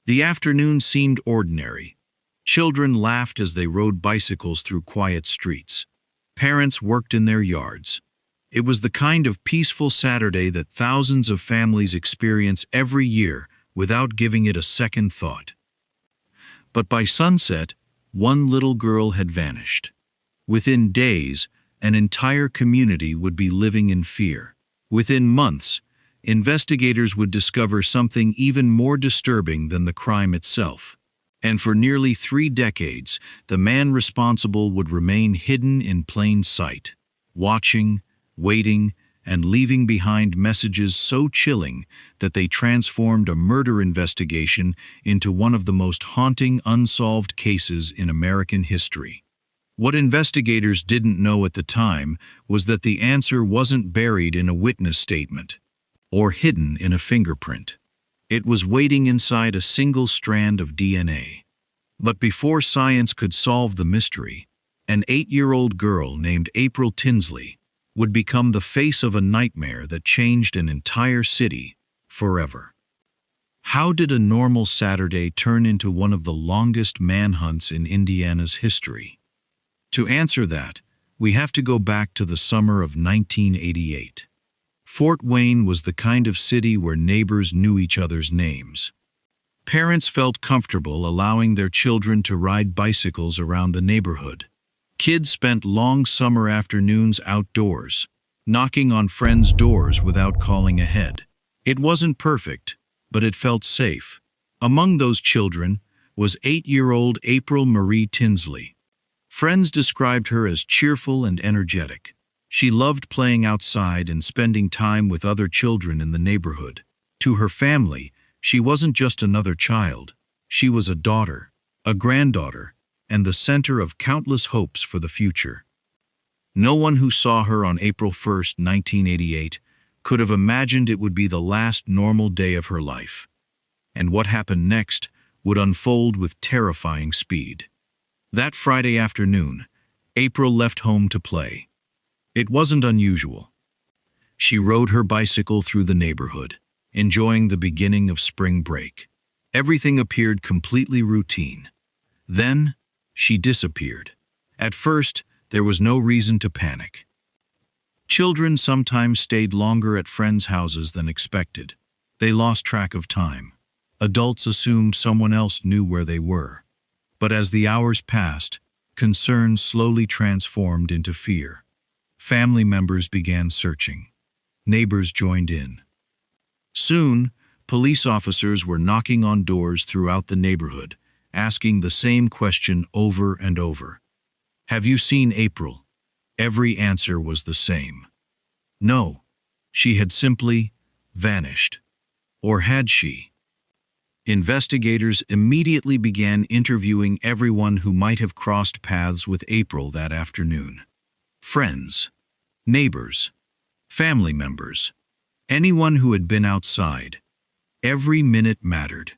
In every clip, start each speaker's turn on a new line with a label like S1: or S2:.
S1: The afternoon seemed ordinary. Children laughed as they rode bicycles through quiet streets. Parents worked in their yards. It was the kind of peaceful Saturday that thousands of families experience every year without giving it a second thought. But by sunset, one little girl had vanished. Within days, an entire community would be living in fear. Within months, investigators would discover something even more disturbing than the crime itself. And for nearly 3 decades, the man responsible would remain hidden in plain sight, watching, waiting, and leaving behind messages so chilling that they transformed a murder investigation into one of the most haunting unsolved cases in American history. What investigators didn't know at the time was that the answer wasn't buried in a witness statement or hidden in a fingerprint. It was waiting inside a single strand of DNA. But before science could solve the mystery, an 8-year-old girl named April Tinsley would become the face of a nightmare that changed an entire city forever. How did a normal Saturday turn into one of the longest manhunts in Indiana's history? To answer that, we have to go back to the summer of 1988. Fort Wayne was the kind of city where neighbors knew each other's names. Parents felt comfortable allowing their children to ride bicycles around the neighborhood. Kids spent long summer afternoons outdoors, knocking on friends' doors without calling ahead. It wasn't perfect, but it felt safe. Among those children was 8-year-old April Marie Tinsley. Friends described her as cheerful and energetic. She loved playing outside and spending time with other children in the neighborhood. To her family, she wasn't just another child. She was a daughter, a granddaughter, and the center of countless hopes for the future. No one who saw her on April 1, 1988, could have imagined it would be the last normal day of her life. And what happened next would unfold with terrifying speed. That Friday afternoon, April left home to play. It wasn't unusual. She rode her bicycle through the neighborhood, enjoying the beginning of spring break. Everything appeared completely routine. Then, she disappeared. At first, there was no reason to panic. Children sometimes stayed longer at friends' houses than expected. They lost track of time. Adults assumed someone else knew where they were. But as the hours passed, concern slowly transformed into fear. Family members began searching. Neighbors joined in. Soon, police officers were knocking on doors throughout the neighborhood, asking the same question over and over. "Have you seen April?" Every answer was the same. No, she had simply vanished. Or had she? Investigators immediately began interviewing everyone who might have crossed paths with April that afternoon. Friends, neighbors, family members, anyone who had been outside. Every minute mattered.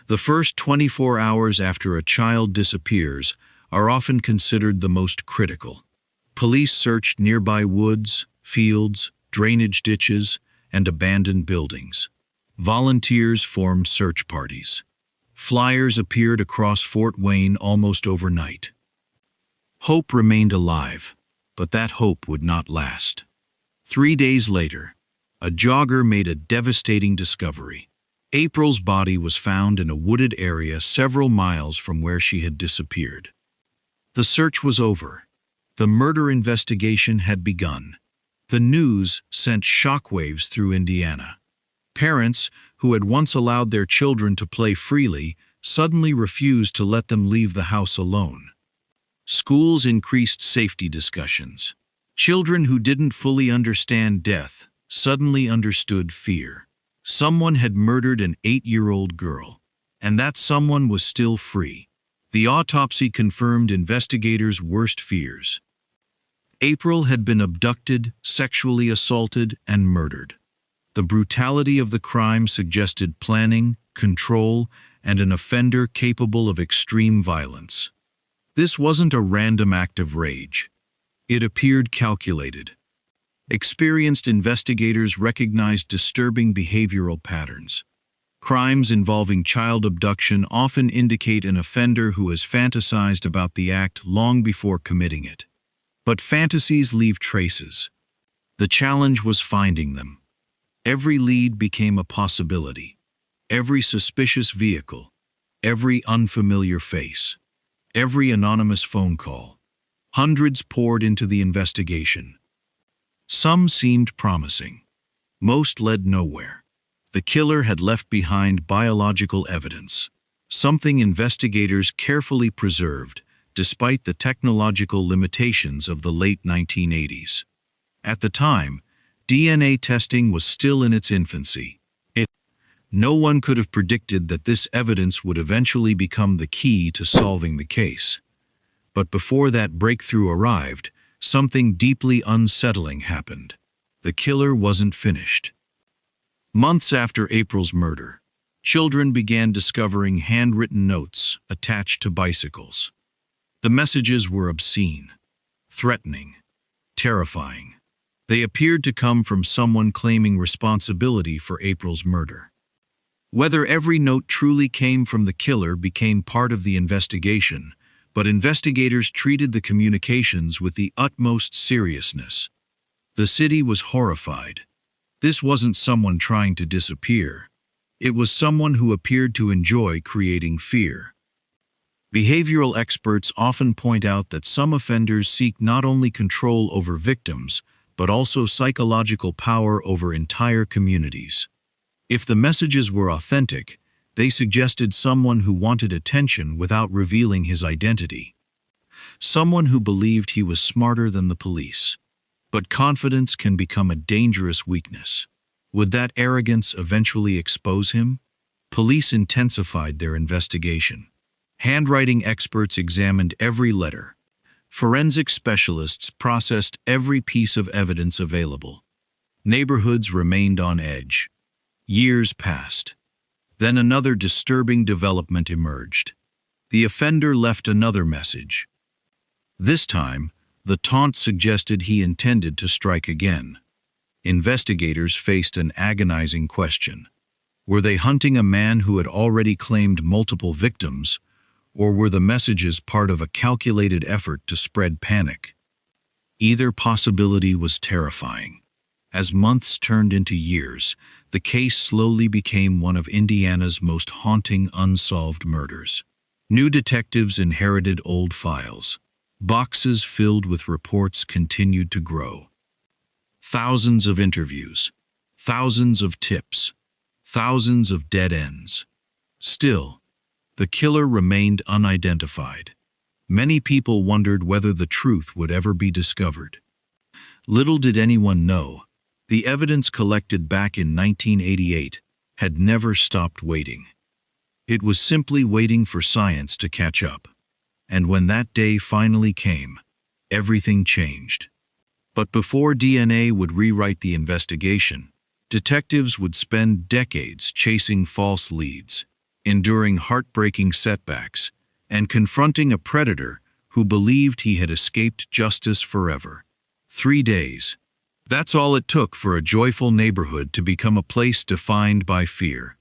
S1: The first 24 hours after a child disappears are often considered the most critical. Police searched nearby woods, fields, drainage ditches, and abandoned buildings. Volunteers formed search parties. Flyers appeared across Fort Wayne almost overnight. Hope remained alive, but that hope would not last. 3 days later, a jogger made a devastating discovery. April's body was found in a wooded area several miles from where she had disappeared. The search was over. The murder investigation had begun. The news sent shockwaves through Indiana. Parents, who had once allowed their children to play freely, suddenly refused to let them leave the house alone. Schools increased safety discussions. Children who didn't fully understand death suddenly understood fear. Someone had murdered an 8-year-old girl, and that someone was still free. The autopsy confirmed investigators' worst fears. April had been abducted, sexually assaulted, and murdered. The brutality of the crime suggested planning, control, and an offender capable of extreme violence. This wasn't a random act of rage. It appeared calculated. Experienced investigators recognized disturbing behavioral patterns. Crimes involving child abduction often indicate an offender who has fantasized about the act long before committing it. But fantasies leave traces. The challenge was finding them. Every lead became a possibility. Every suspicious vehicle, every unfamiliar face, every anonymous phone call. Hundreds poured into the investigation. Some seemed promising. Most led nowhere. The killer had left behind biological evidence, something investigators carefully preserved despite the technological limitations of the late 1980s. At the time, DNA testing was still in its infancy. No one could have predicted that this evidence would eventually become the key to solving the case. But before that breakthrough arrived, something deeply unsettling happened. The killer wasn't finished. Months after April's murder, children began discovering handwritten notes attached to bicycles. The messages were obscene, threatening, terrifying. They appeared to come from someone claiming responsibility for April's murder. Whether every note truly came from the killer became part of the investigation, but investigators treated the communications with the utmost seriousness. The city was horrified. This wasn't someone trying to disappear. It was someone who appeared to enjoy creating fear. Behavioral experts often point out that some offenders seek not only control over victims, but also psychological power over entire communities. If the messages were authentic, they suggested someone who wanted attention without revealing his identity. Someone who believed he was smarter than the police. But confidence can become a dangerous weakness. Would that arrogance eventually expose him? Police intensified their investigation. Handwriting experts examined every letter. Forensic specialists processed every piece of evidence available. Neighborhoods remained on edge. Years passed. Then another disturbing development emerged. The offender left another message. This time, the taunt suggested he intended to strike again. Investigators faced an agonizing question. Were they hunting a man who had already claimed multiple victims, or were the messages part of a calculated effort to spread panic? Either possibility was terrifying. As months turned into years, the case slowly became one of Indiana's most haunting unsolved murders. New detectives inherited old files. Boxes filled with reports continued to grow. Thousands of interviews, thousands of tips, thousands of dead ends. Still, the killer remained unidentified. Many people wondered whether the truth would ever be discovered. Little did anyone know, the evidence collected back in 1988 had never stopped waiting. It was simply waiting for science to catch up. And when that day finally came, everything changed. But before DNA would rewrite the investigation, detectives would spend decades chasing false leads, enduring heartbreaking setbacks, and confronting a predator who believed he had escaped justice forever. 3 days. That's all it took for a joyful neighborhood to become a place defined by fear.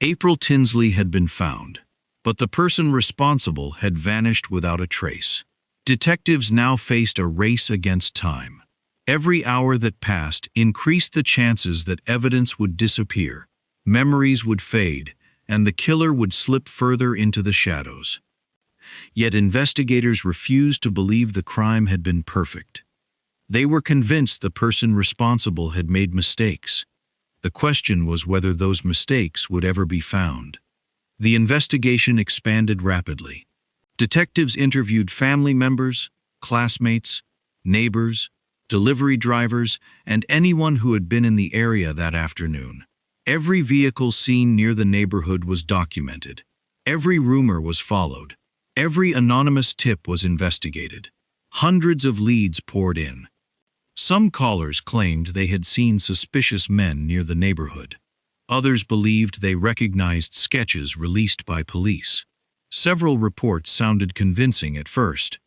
S1: April Tinsley had been found, but the person responsible had vanished without a trace. Detectives now faced a race against time. Every hour that passed increased the chances that evidence would disappear, memories would fade, and the killer would slip further into the shadows. Yet investigators refused to believe the crime had been perfect. They were convinced the person responsible had made mistakes. The question was whether those mistakes would ever be found. The investigation expanded rapidly. Detectives interviewed family members, classmates, neighbors, delivery drivers, and anyone who had been in the area that afternoon. Every vehicle seen near the neighborhood was documented. Every rumor was followed. Every anonymous tip was investigated. Hundreds of leads poured in. Some callers claimed they had seen suspicious men near the neighborhood. Others believed they recognized sketches released by police. Several reports sounded convincing at first,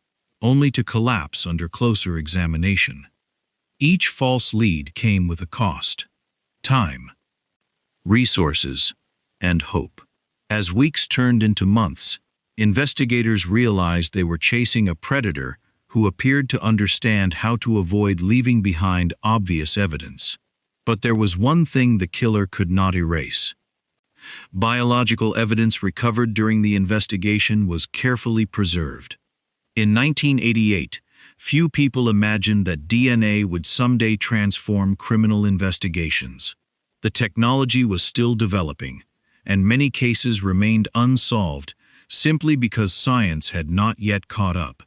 S1: only to collapse under closer examination. Each false lead came with a cost: time, resources, and hope. As weeks turned into months, investigators realized they were chasing a predator who appeared to understand how to avoid leaving behind obvious evidence. But there was one thing the killer could not erase. Biological evidence recovered during the investigation was carefully preserved. In 1988, few people imagined that DNA would someday transform criminal investigations. The technology was still developing, and many cases remained unsolved simply because science had not yet caught up.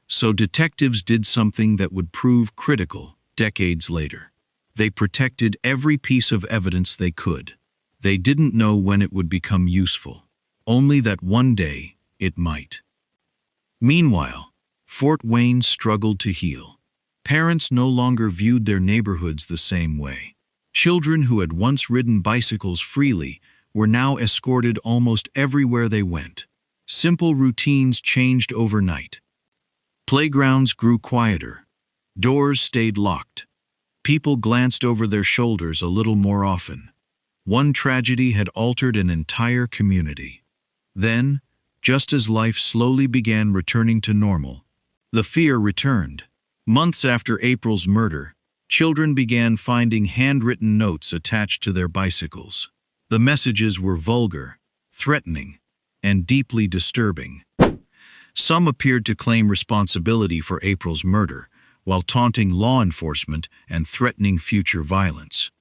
S1: So detectives did something that would prove critical decades later. They protected every piece of evidence they could. They didn't know when it would become useful, only that one day it might. Meanwhile, Fort Wayne struggled to heal. Parents no longer viewed their neighborhoods the same way. Children who had once ridden bicycles freely were now escorted almost everywhere they went. Simple routines changed overnight. Playgrounds grew quieter. Doors stayed locked. People glanced over their shoulders a little more often. One tragedy had altered an entire community. Then, just as life slowly began returning to normal, the fear returned. Months after April's murder, children began finding handwritten notes attached to their bicycles. The messages were vulgar, threatening, and deeply disturbing. Some appeared to claim responsibility for April's murder, while taunting law enforcement and threatening future violence.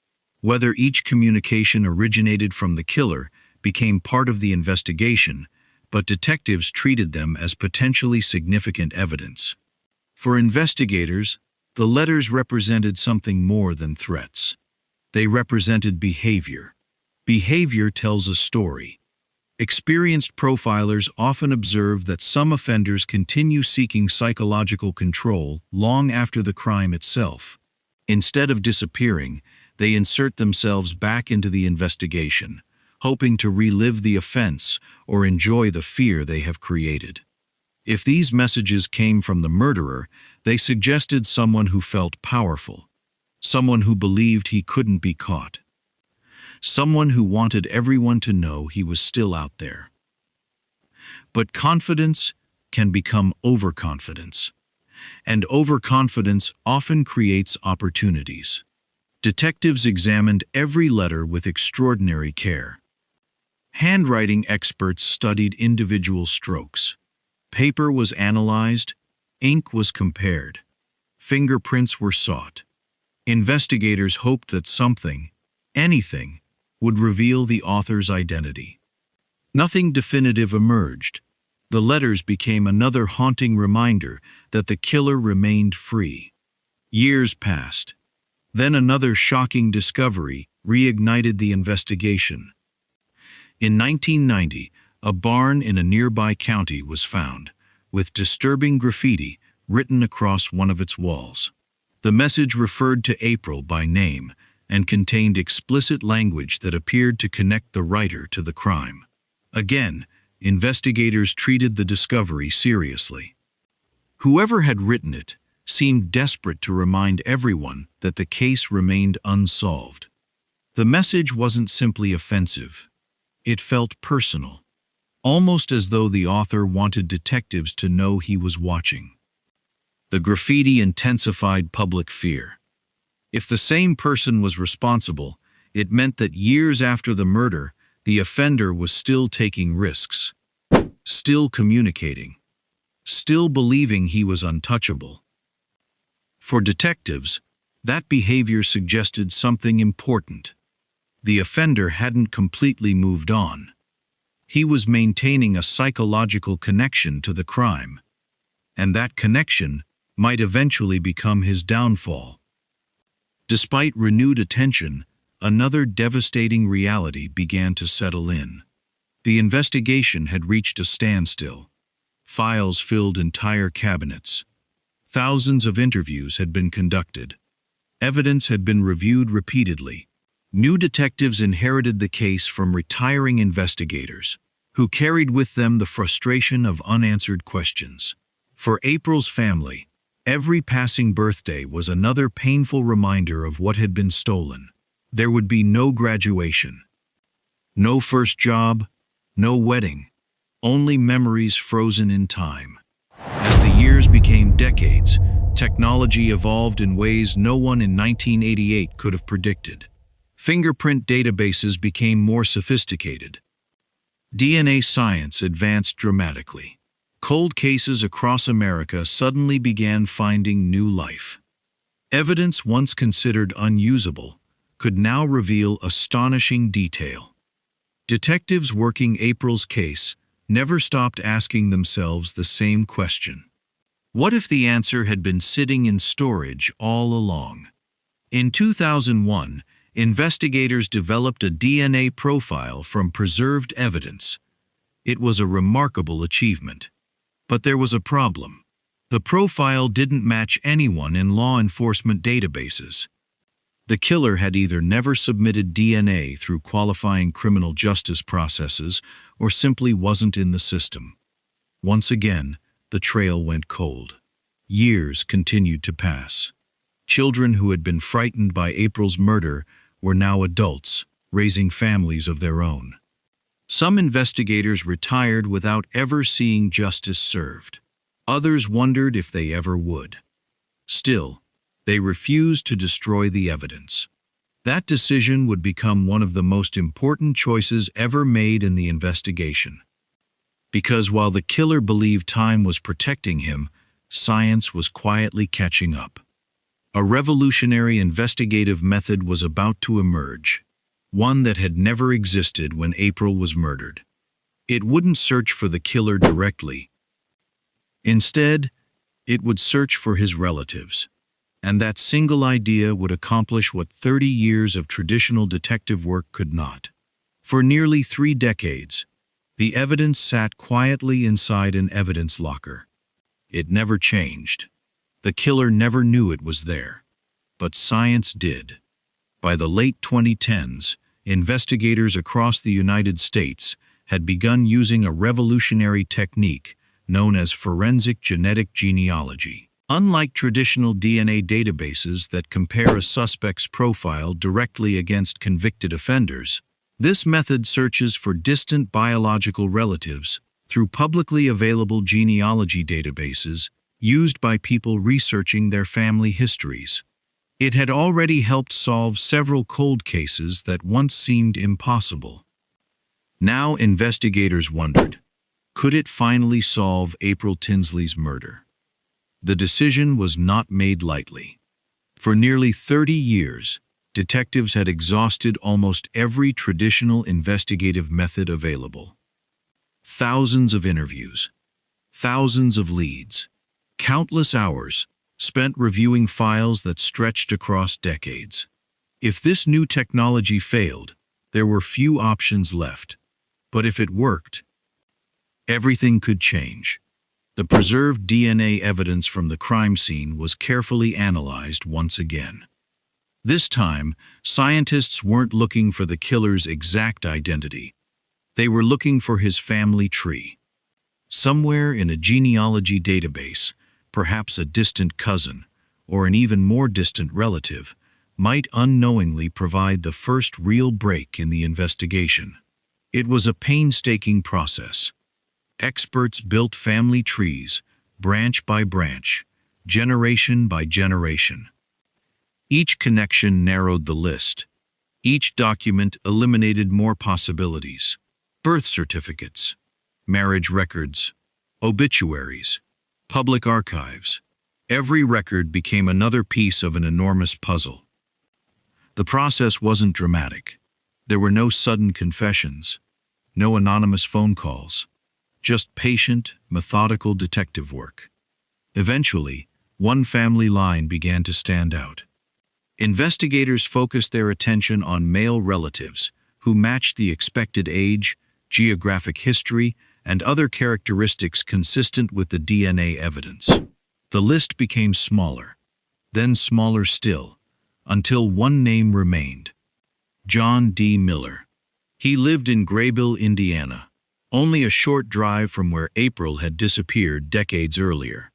S1: Whether each communication originated from the killer became part of the investigation, but detectives treated them as potentially significant evidence. For investigators, the letters represented something more than threats. They represented behavior. Behavior tells a story. Experienced profilers often observe that some offenders continue seeking psychological control long after the crime itself. Instead of disappearing, they insert themselves back into the investigation, hoping to relive the offense or enjoy the fear they have created. If these messages came from the murderer, they suggested someone who felt powerful, someone who believed he couldn't be caught, someone who wanted everyone to know he was still out there. But confidence can become overconfidence, and overconfidence often creates opportunities. Detectives examined every letter with extraordinary care. Handwriting experts studied individual strokes. Paper was analyzed, ink was compared, fingerprints were sought. Investigators hoped that something, anything, would reveal the author's identity. Nothing definitive emerged. The letters became another haunting reminder that the killer remained free. Years passed. Then another shocking discovery reignited the investigation. In 1990, a barn in a nearby county was found, with disturbing graffiti written across one of its walls. The message referred to April by name and contained explicit language that appeared to connect the writer to the crime. Again, investigators treated the discovery seriously. Whoever had written it seemed desperate to remind everyone that the case remained unsolved. The message wasn't simply offensive. It felt personal, almost as though the author wanted detectives to know he was watching. The graffiti intensified public fear. If the same person was responsible, it meant that years after the murder, the offender was still taking risks, still communicating, still believing he was untouchable. For detectives, that behavior suggested something important. The offender hadn't completely moved on. He was maintaining a psychological connection to the crime, and that connection might eventually become his downfall. Despite renewed attention, another devastating reality began to settle in. The investigation had reached a standstill. Files filled entire cabinets. Thousands of interviews had been conducted. Evidence had been reviewed repeatedly. New detectives inherited the case from retiring investigators, who carried with them the frustration of unanswered questions. For April's family, every passing birthday was another painful reminder of what had been stolen. There would be no graduation, No first job, no wedding, only memories frozen in time. As the years became decades, technology evolved in ways no one in 1988 could have predicted. Fingerprint databases became more sophisticated. DNA science advanced dramatically. Cold cases across America suddenly began finding new life. Evidence once considered unusable could now reveal astonishing detail. Detectives working April's case never stopped asking themselves the same question. What if the answer had been sitting in storage all along? In 2001, investigators developed a DNA profile from preserved evidence. It was a remarkable achievement. But there was a problem. The profile didn't match anyone in law enforcement databases. The killer had either never submitted DNA through qualifying criminal justice processes or simply wasn't in the system. Once again, the trail went cold. Years continued to pass. Children who had been frightened by April's murder were now adults, raising families of their own. Some investigators retired without ever seeing justice served. Others wondered if they ever would. Still, they refused to destroy the evidence. That decision would become one of the most important choices ever made in the investigation. Because while the killer believed time was protecting him, science was quietly catching up. A revolutionary investigative method was about to emerge, one that had never existed when April was murdered. It wouldn't search for the killer directly. Instead, it would search for his relatives. And that single idea would accomplish what 30 years of traditional detective work could not. For nearly 3 decades, the evidence sat quietly inside an evidence locker. It never changed. The killer never knew it was there. But science did. By the late 2010s, investigators across the United States had begun using a revolutionary technique known as forensic genetic genealogy. Unlike traditional DNA databases that compare a suspect's profile directly against convicted offenders, this method searches for distant biological relatives through publicly available genealogy databases used by people researching their family histories. It had already helped solve several cold cases that once seemed impossible. Now investigators wondered, could it finally solve April Tinsley's murder? The decision was not made lightly. For nearly 30 years, detectives had exhausted almost every traditional investigative method available. Thousands of interviews, thousands of leads, countless hours spent reviewing files that stretched across decades. If this new technology failed, there were few options left. But if it worked, everything could change. The preserved DNA evidence from the crime scene was carefully analyzed once again. This time, scientists weren't looking for the killer's exact identity. They were looking for his family tree. Somewhere in a genealogy database, perhaps a distant cousin, or an even more distant relative, might unknowingly provide the first real break in the investigation. It was a painstaking process. Experts built family trees, branch by branch, generation by generation. Each connection narrowed the list. Each document eliminated more possibilities. Birth certificates, marriage records, obituaries, public archives. Every record became another piece of an enormous puzzle. The process wasn't dramatic. There were no sudden confessions, no anonymous phone calls, just patient, methodical detective work. Eventually, one family line began to stand out. Investigators focused their attention on male relatives who matched the expected age, geographic history, and other characteristics consistent with the DNA evidence. The list became smaller, then smaller still, until one name remained: John D. Miller. He lived in Graybill, Indiana, only a short drive from where April had disappeared decades earlier.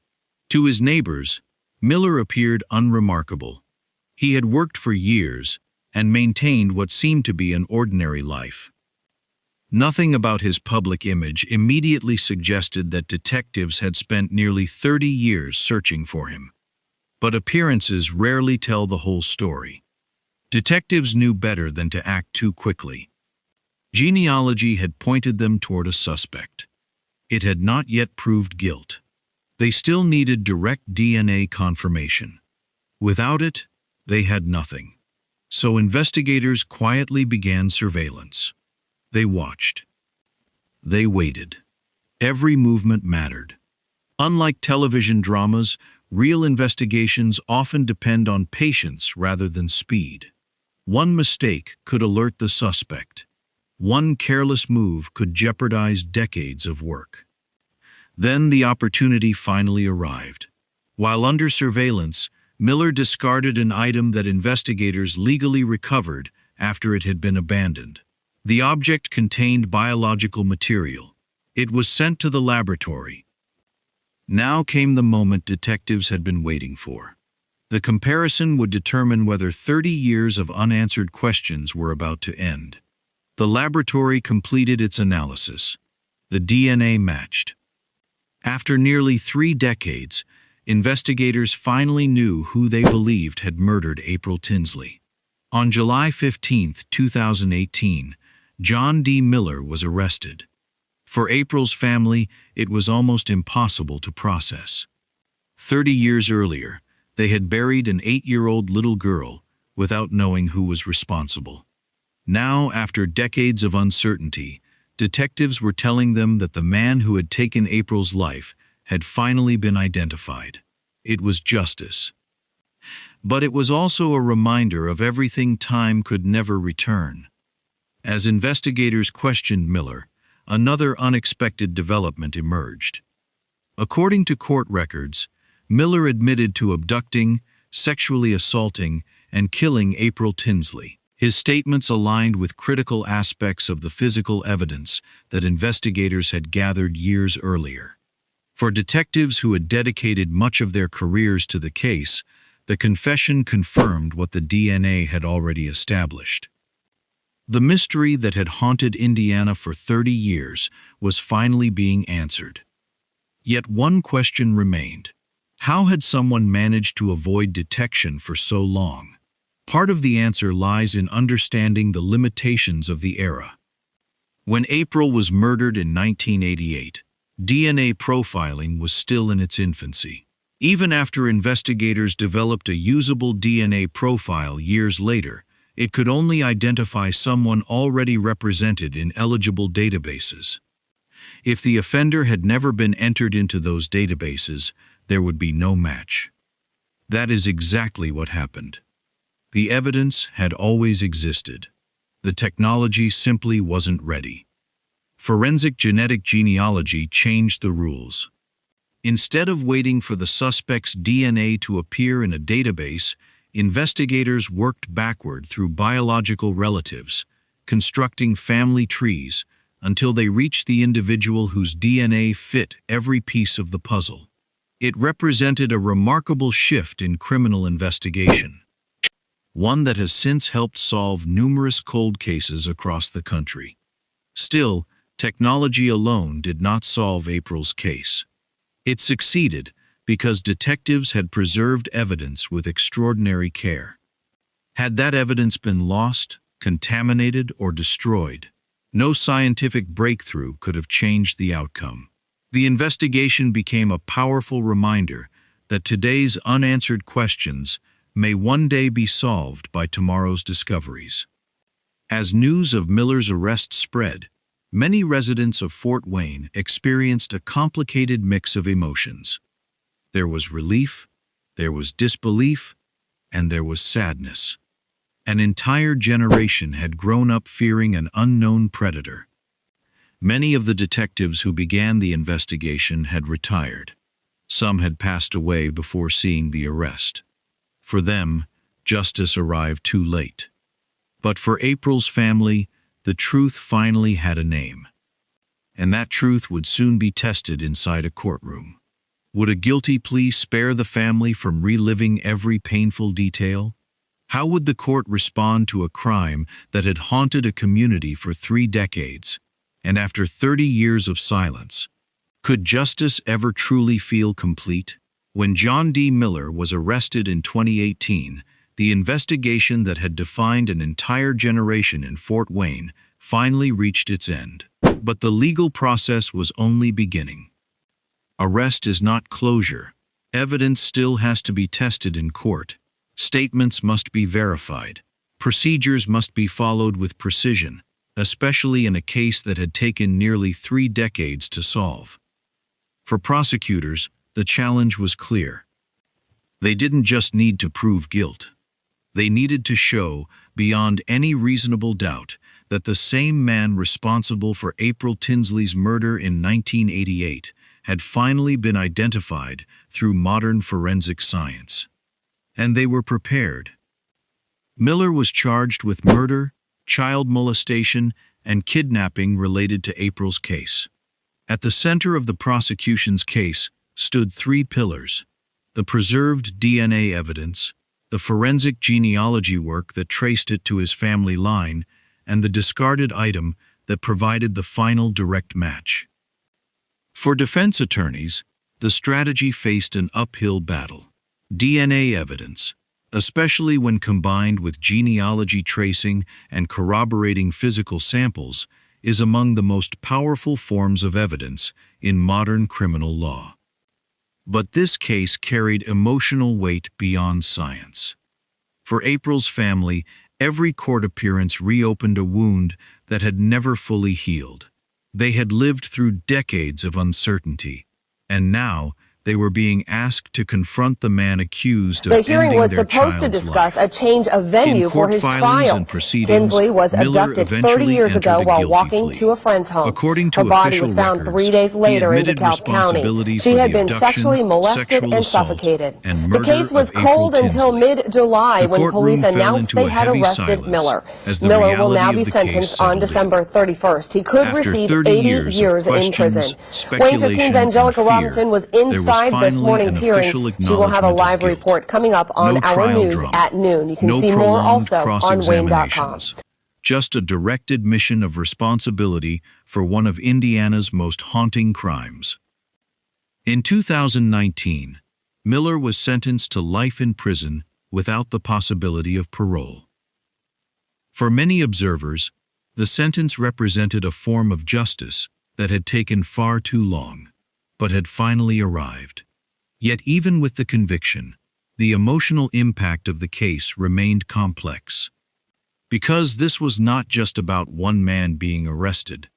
S1: To his neighbors, Miller appeared unremarkable. He had worked for years and maintained what seemed to be an ordinary life. Nothing about his public image immediately suggested that detectives had spent nearly 30 years searching for him. But appearances rarely tell the whole story. Detectives knew better than to act too quickly. Genealogy had pointed them toward a suspect. It had not yet proved guilt. They still needed direct DNA confirmation. Without it, they had nothing. So investigators quietly began surveillance. They watched. They waited. Every movement mattered. Unlike television dramas, real investigations often depend on patience rather than speed. One mistake could alert the suspect. One careless move could jeopardize decades of work. Then the opportunity finally arrived. While under surveillance, Miller discarded an item that investigators legally recovered after it had been abandoned. The object contained biological material. It was sent to the laboratory. Now came the moment detectives had been waiting for. The comparison would determine whether 30 years of unanswered questions were about to end. The laboratory completed its analysis. The DNA matched. After nearly 3 decades, investigators finally knew who they believed had murdered April Tinsley. On July 15, 2018, John D. Miller was arrested. For April's family, it was almost impossible to process. 30 years earlier, they had buried an 8-year-old little girl without knowing who was responsible. Now, after decades of uncertainty, detectives were telling them that the man who had taken April's life had finally been identified. It was justice. But it was also a reminder of everything time could never return. As investigators questioned Miller, another unexpected development emerged. According to court records, Miller admitted to abducting, sexually assaulting, and killing April Tinsley. His statements aligned with critical aspects of the physical evidence that investigators had gathered years earlier. For detectives who had dedicated much of their careers to the case, the confession confirmed what the DNA had already established. The mystery that had haunted Indiana for 30 years was finally being answered. Yet one question remained. How had someone managed to avoid detection for so long? Part of the answer lies in understanding the limitations of the era. When April was murdered in 1988, DNA profiling was still in its infancy. Even after investigators developed a usable DNA profile years later, it could only identify someone already represented in eligible databases. If the offender had never been entered into those databases, there would be no match. That is exactly what happened. The evidence had always existed. The technology simply wasn't ready. Forensic genetic genealogy changed the rules. Instead of waiting for the suspect's DNA to appear in a database, investigators worked backward through biological relatives, constructing family trees until they reached the individual whose DNA fit every piece of the puzzle. It represented a remarkable shift in criminal investigation, one that has since helped solve numerous cold cases across the country. Still, technology alone did not solve April's case. It succeeded because detectives had preserved evidence with extraordinary care. Had that evidence been lost, contaminated, or destroyed, no scientific breakthrough could have changed the outcome. The investigation became a powerful reminder that today's unanswered questions may one day be solved by tomorrow's discoveries. As news of Miller's arrest spread, many residents of Fort Wayne experienced a complicated mix of emotions. There was relief, there was disbelief, and there was sadness. An entire generation had grown up fearing an unknown predator. Many of the detectives who began the investigation had retired. Some had passed away before seeing the arrest. For them, justice arrived too late. But for April's family, the truth finally had a name. And that truth would soon be tested inside a courtroom. Would a guilty plea spare the family from reliving every painful detail? How would the court respond to a crime that had haunted a community for 3 decades? And after 30 years of silence, could justice ever truly feel complete? When John D. Miller was arrested in 2018, the investigation that had defined an entire generation in Fort Wayne finally reached its end. But the legal process was only beginning. Arrest is not closure. Evidence still has to be tested in court. Statements must be verified. Procedures must be followed with precision, especially in a case that had taken nearly 3 decades to solve. For prosecutors, the challenge was clear. They didn't just need to prove guilt. They needed to show, beyond any reasonable doubt, that the same man responsible for April Tinsley's murder in 1988 had finally been identified through modern forensic science. And they were prepared. Miller was charged with murder, child molestation, and kidnapping related to April's case. At the center of the prosecution's case stood 3 pillars: the preserved DNA evidence, the forensic genealogy work that traced it to his family line, and the discarded item that provided the final direct match. For defense attorneys, the strategy faced an uphill battle. DNA evidence, especially when combined with genealogy tracing and corroborating physical samples, is among the most powerful forms of evidence in modern criminal law. But this case carried emotional weight beyond science. For April's family, every court appearance reopened a wound that had never fully healed. They had lived through decades of uncertainty, and now they were being asked to confront the man accused of ending their child's life.
S2: The hearing was supposed to discuss a change of venue for his trial. Tinsley was abducted 30 years ago while walking to a friend's home.
S1: According to
S2: her body was found 3 days later in DeKalb County. She had been sexually molested and suffocated. The case was cold until mid-July when police announced they had arrested Miller. Miller will now be sentenced on December 31st. He could receive 80 years in prison. Wayne 15's Angelica Robinson was inside this morning's hearing. She will have a live report coming up on our news at noon. You can see more also on Wayne.com.
S1: Just a direct admission of responsibility for one of Indiana's most haunting crimes. In 2019, Miller was sentenced to life in prison without the possibility of parole. For many observers, the sentence represented a form of justice that had taken far too long, but had finally arrived. Yet even with the conviction, the emotional impact of the case remained complex. Because this was not just about one man being arrested.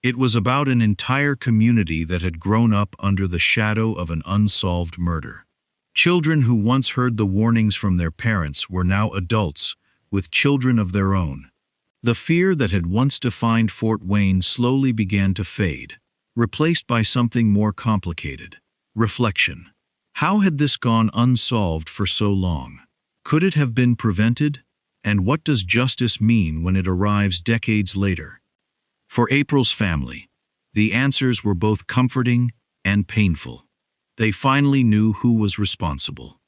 S1: It was about an entire community that had grown up under the shadow of an unsolved murder. Children who once heard the warnings from their parents were now adults with children of their own. The fear that had once defined Fort Wayne slowly began to fade, replaced by something more complicated: reflection. How had this gone unsolved for so long? Could it have been prevented? And what does justice mean when it arrives decades later? For April's family, the answers were both comforting and painful. They finally knew who was responsible.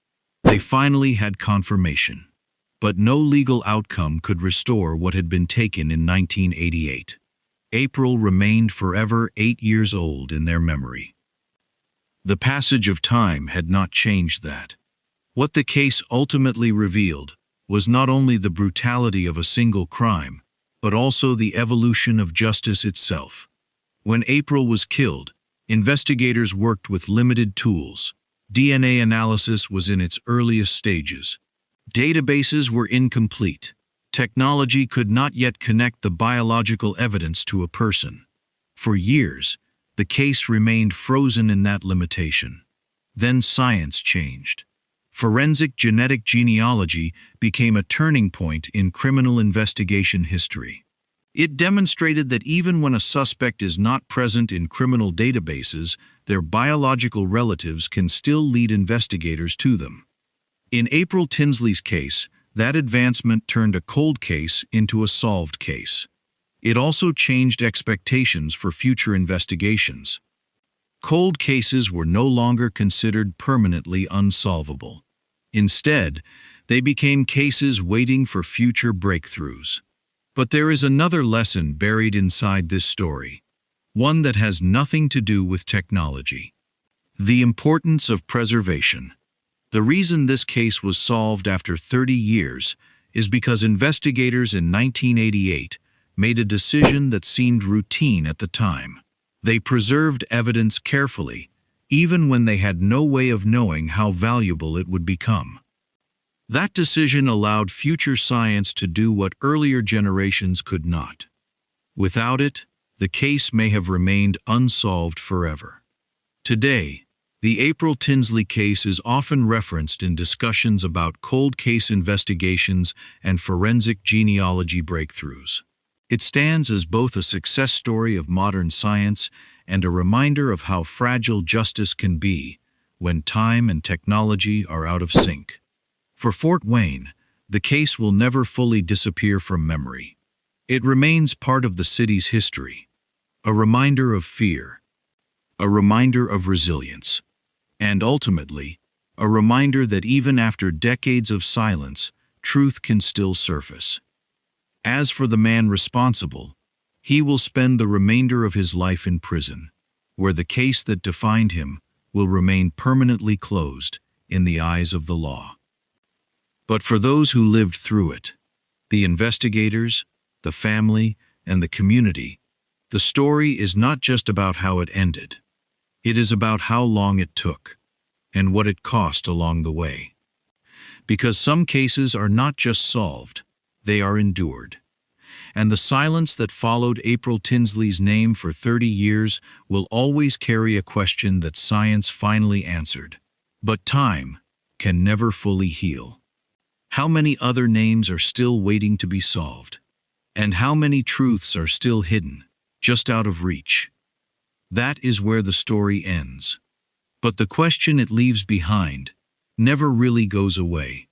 S1: They finally had confirmation. But no legal outcome could restore what had been taken in 1988. April remained forever 8 years old in their memory. The passage of time had not changed that. What the case ultimately revealed was not only the brutality of a single crime, but also the evolution of justice itself. When April was killed, investigators worked with limited tools. DNA analysis was in its earliest stages. Databases were incomplete. Technology could not yet connect the biological evidence to a person. For years, the case remained frozen in that limitation. Then science changed. Forensic genetic genealogy became a turning point in criminal investigation history. It demonstrated that even when a suspect is not present in criminal databases, their biological relatives can still lead investigators to them. In April Tinsley's case, that advancement turned a cold case into a solved case. It also changed expectations for future investigations. Cold cases were no longer considered permanently unsolvable. Instead, they became cases waiting for future breakthroughs. But there is another lesson buried inside this story, one that has nothing to do with technology. The importance of preservation. The reason this case was solved after 30 years is because investigators in 1988 made a decision that seemed routine at the time. They preserved evidence carefully, even when they had no way of knowing how valuable it would become. That decision allowed future science to do what earlier generations could not. Without it, the case may have remained unsolved forever. Today, the April Tinsley case is often referenced in discussions about cold case investigations and forensic genealogy breakthroughs. It stands as both a success story of modern science and a reminder of how fragile justice can be when time and technology are out of sync. For Fort Wayne, the case will never fully disappear from memory. It remains part of the city's history, a reminder of fear, a reminder of resilience, and ultimately, a reminder that even after decades of silence, truth can still surface. As for the man responsible, he will spend the remainder of his life in prison, where the case that defined him will remain permanently closed in the eyes of the law. But for those who lived through it, the investigators, the family, and the community, the story is not just about how it ended. It is about how long it took, and what it cost along the way. Because some cases are not just solved, they are endured. And the silence that followed April Tinsley's name for 30 years will always carry a question that science finally answered. But time can never fully heal. How many other names are still waiting to be solved? And how many truths are still hidden, just out of reach? That is where the story ends. But the question it leaves behind never really goes away.